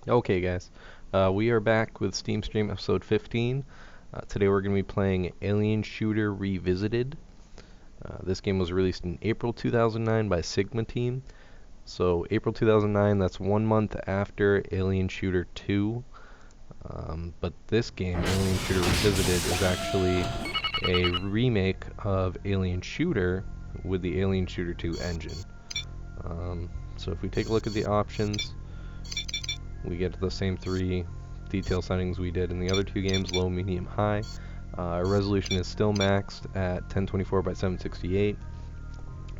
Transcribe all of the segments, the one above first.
Okay, guys, we are back with Steam Stream episode 15. Today we're going to be playing Alien Shooter Revisited. This game was released in April 2009 by Sigma Team. So, April 2009, that's 1 month after Alien Shooter 2. But this game, Alien Shooter Revisited, is actually a remake of Alien Shooter with the Alien Shooter 2 engine. So, if we take a look at the options, we get the same three detail settings we did in the other two games, low, medium, high. Our resolution is still maxed at 1024 by 768.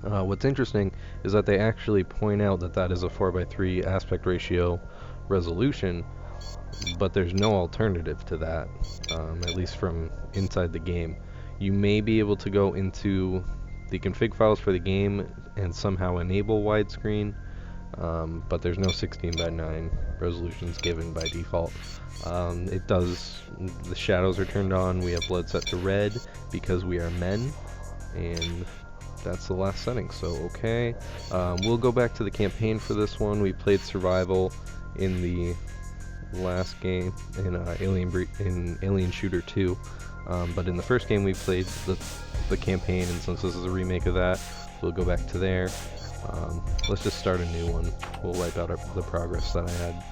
What's interesting is that they actually point out that that is a 4:3 aspect ratio resolution, but there's no alternative to that, at least from inside the game. You may be able to go into the config files for the game and somehow enable widescreen, but there's no 16:9 resolutions given by default. The shadows are turned on, we have blood set to red because we are men, and that's the last setting, so okay. We'll go back to the campaign for this one. We played survival in the last game in Alien Shooter 2, but in the first game we played the campaign, and since this is a remake of that, we'll go back to there. Let's just start a new one. We'll wipe out the progress that I had.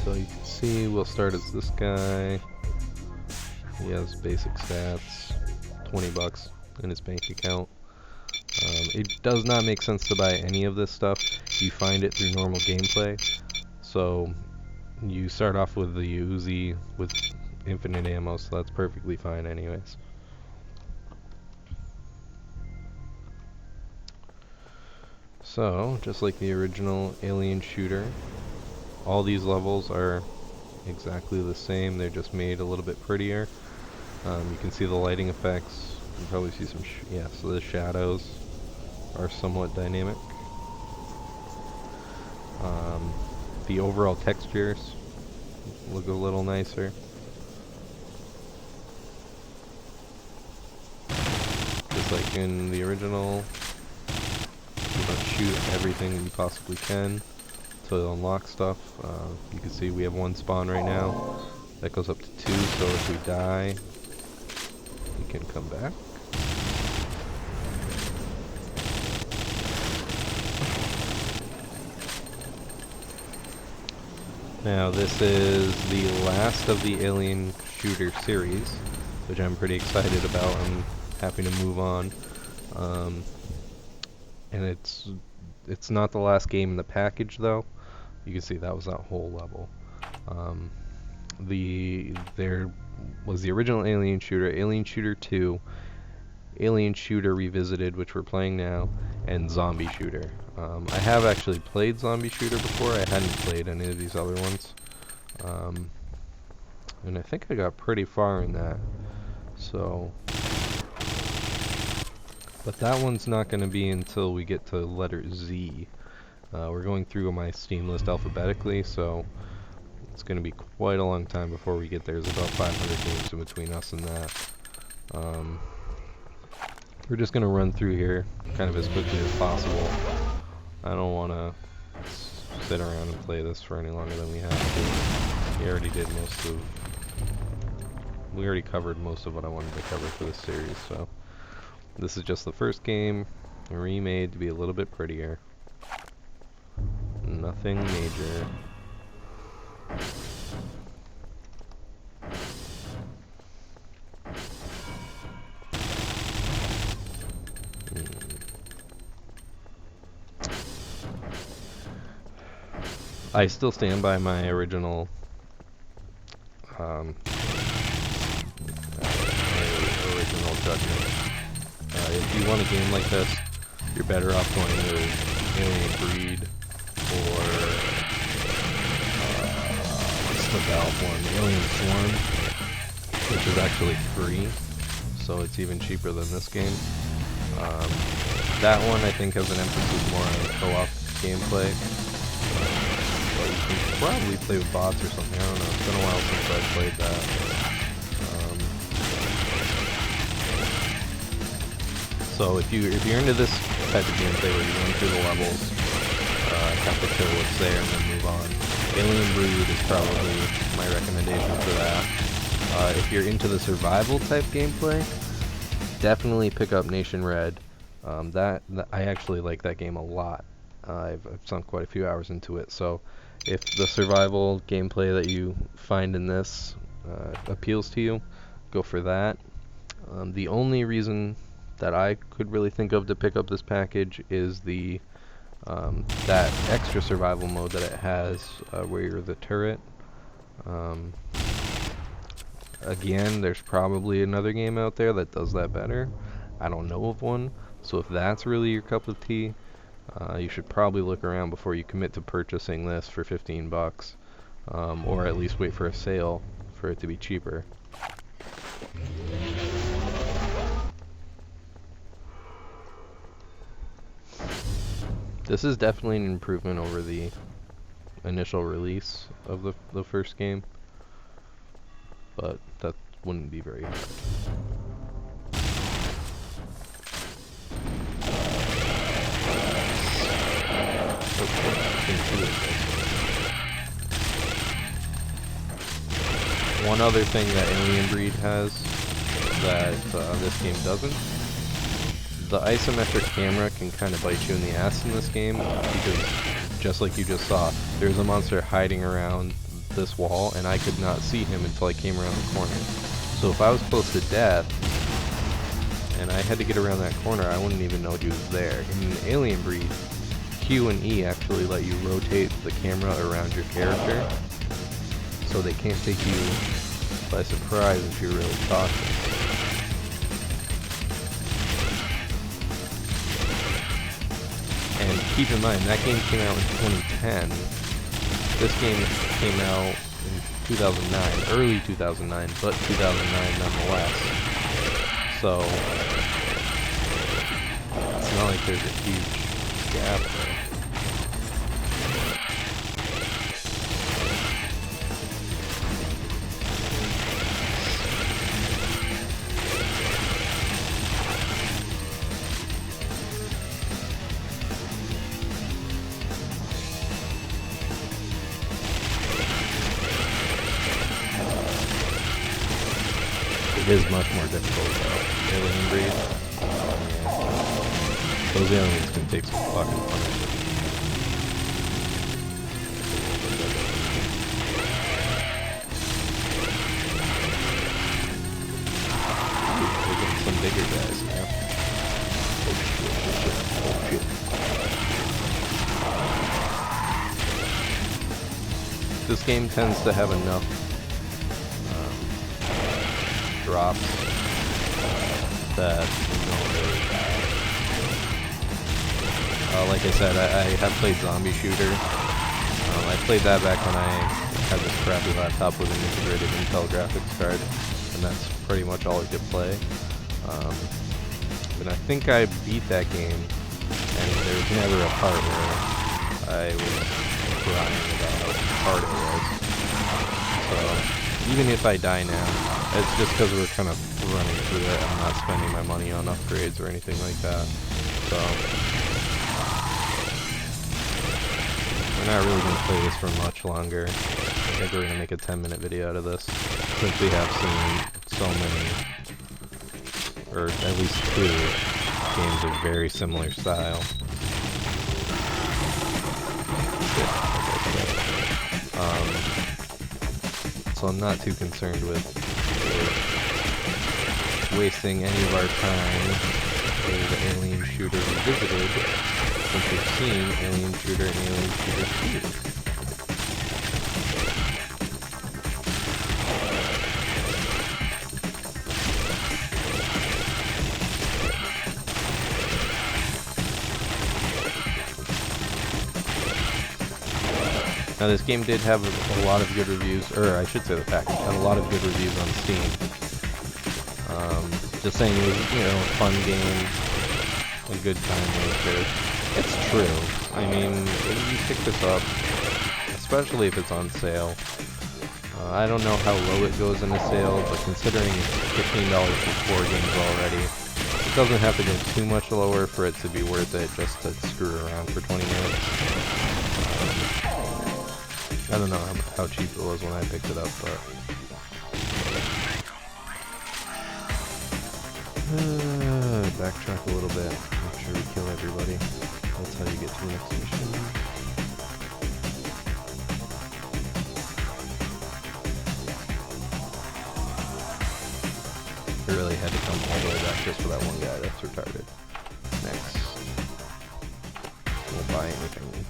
So you can see we'll start as this guy. He has basic stats, $20 in his bank account. It does not make sense to buy any of this stuff. You find it through normal gameplay. So you start off with the Uzi with infinite ammo, so that's perfectly fine anyways. So, just like the original Alien Shooter, all these levels are exactly the same. They're just made a little bit prettier. You can see the lighting effects. You can probably see some, so the shadows are somewhat dynamic. The overall textures look a little nicer. Just like in the original, you don't shoot everything you possibly can to unlock stuff. You can see we have one spawn right now. That goes up to 2, so if we die, we can come back. Now this is the last of the Alien Shooter series, which I'm pretty excited about. I'm happy to move on. And it's not the last game in the package though. You can see that was that whole level. There was the original Alien Shooter, Alien Shooter 2, Alien Shooter Revisited, which we're playing now, and Zombie Shooter. I have actually played Zombie Shooter before. I hadn't played any of these other ones. And I think I got pretty far in that. So, but that one's not going to be until we get to letter Z. We're going through my Steam list alphabetically, so it's going to be quite a long time before we get there. There's about 500 games in between us and that. We're just going to run through here kind of as quickly as possible. I don't want to sit around and play this for any longer than we have to. We already covered most of what I wanted to cover for this series, so this is just the first game, remade to be a little bit prettier. Nothing major. I still stand by my original judgment. If you want a game like this, you're better off going with Alien Breed or what's the Valve one? Alien Swarm, which is actually free, so it's even cheaper than this game. That one I think has an emphasis more on co-op gameplay. But you can probably play with bots or something. I don't know. It's been a while since I've played that. So if you're into this type of gameplay where you're going through the levels, have to kill what's there and then move on. Alien Brood is probably my recommendation for that. If you're into the survival type gameplay, definitely pick up Nation Red. I actually like that game a lot. I've sunk quite a few hours into it, so if the survival gameplay that you find in this appeals to you, go for that. The only reason that I could really think of to pick up this package is the that extra survival mode that it has, where you're the turret. Again, there's probably another game out there that does that better. I don't know of one, so if that's really your cup of tea, you should probably look around before you commit to purchasing this for 15 bucks, or at least wait for a sale for it to be cheaper. This is definitely an improvement over the initial release of the first game, but that wouldn't be very hard. One other thing that Alien Breed has that this game doesn't, the isometric camera can kind of bite you in the ass in this game, because just like you just saw, there's a monster hiding around this wall and I could not see him until I came around the corner. So if I was close to death and I had to get around that corner, I wouldn't even know he was there. In Alien Breed, Q and E actually let you rotate the camera around your character, so they can't take you by surprise if you're really cautious. And keep in mind, that game came out in 2010. This game came out in 2009, early 2009, but 2009 nonetheless. So, it's not like there's a huge gap there. It is much more difficult though. Alien Breed. Yeah. Those aliens can take some fucking punishment. We're getting some bigger guys now. Oh shit. This game tends to have enough drops that like I said, I have played Zombie Shooter. I played that back when I had this crappy laptop with an integrated Intel graphics card, and that's pretty much all I could play. And I think I beat that game, and there was never a part where I was crying about how hard it was. So even if I die now, it's just because we're kind of running through it. I'm not spending my money on upgrades or anything like that. So we're not really going to play this for much longer. I think we're going to make a 10-minute video out of this, since we have seen so many, or at least 2 games of very similar style. So I'm not too concerned with wasting any of our time with Alien Shooter Revisited, since we've seen Alien Shooter and Alien Shooter 2. Now this game did have a lot of good reviews, or I should say the package had a lot of good reviews on Steam. Just saying it was, you know, a fun game, a good time waster. It's true. I mean, if you pick this up, especially if it's on sale, I don't know how low it goes in a sale, but considering it's $15 for 4 games already, doesn't have to go too much lower for it to be worth it, just to screw around for 20 minutes. I don't know how cheap it was when I picked it up, but... backtrack a little bit, make sure we kill everybody. That's how you get to the next mission. I really had to come all the way back just for that one guy, that's retarded. Next. Won't buy anything.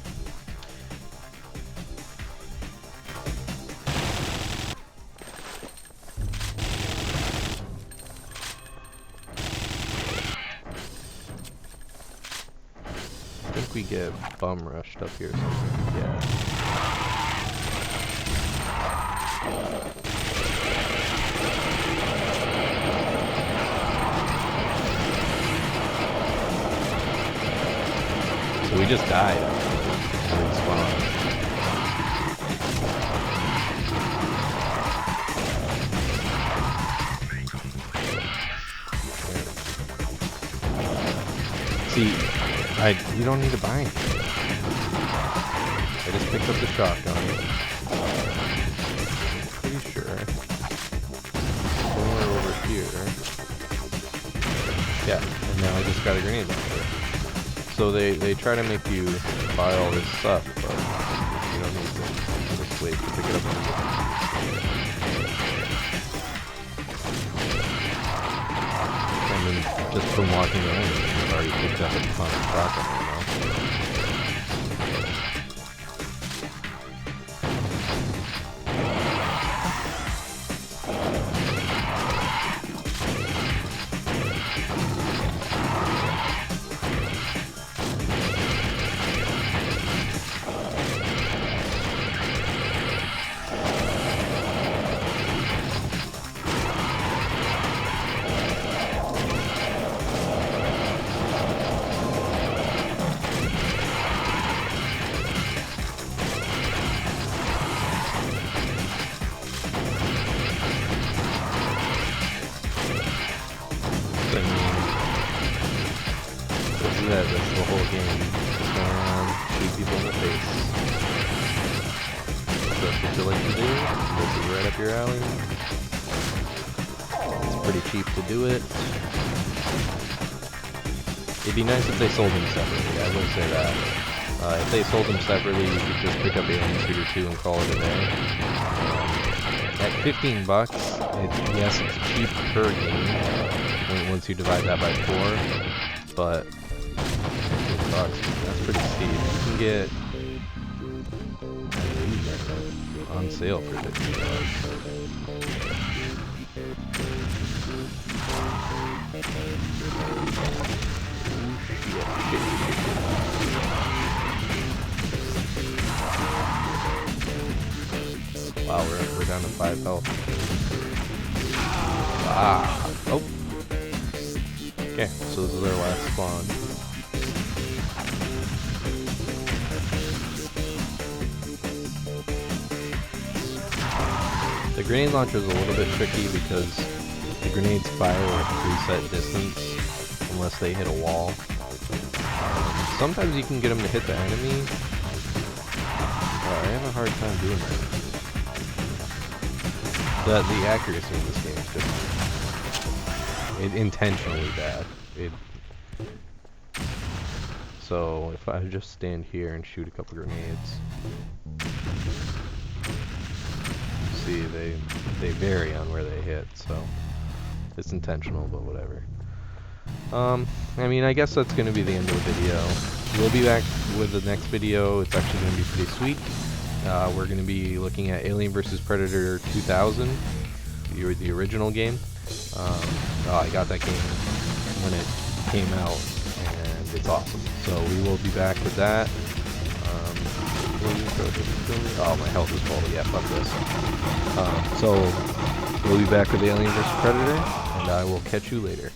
I think we get bum rushed up here or something. Yeah. So we just died after we spawned. See, you don't need to buy anything. I just picked up the shotgun. Pretty sure. Somewhere over here. Yeah, and now I just got a grenade launcher. So they try to make you buy all this stuff, but you don't need to. Just wait to pick it up when you get it. I mean, just from walking around, I've already picked up a ton of shotgun ammo. That's the whole game. Just go around, shoot people in the face. That's what you like to do. This is right up your alley. It's pretty cheap to do it. It'd be nice if they sold them separately, I will say that. If they sold them separately, you could just pick up Alien Shooter 2 and call it a day. At $15, yes, it's cheap per game, once you divide that by 4, but that's pretty steep. You can get on sale for $15. Wow, we're down to 5 health. Ah, oh. Okay, so this is our last spawn. The grenade launcher is a little bit tricky because the grenades fire at preset distance unless they hit a wall. Sometimes you can get them to hit the enemy. I have a hard time doing that. The accuracy in this game is just intentionally bad. So if I just stand here and shoot a couple grenades. See, they vary on where they hit, so it's intentional, but whatever. I mean, I guess that's going to be the end of the video. We'll be back with the next video. It's actually going to be pretty sweet. We're going to be looking at Alien vs. Predator 2000, the original game. I got that game when it came out, and it's awesome. So we will be back with that. Oh, my health is full. Yeah, fuck this. So, we'll be back with Alien vs. Predator, and I will catch you later.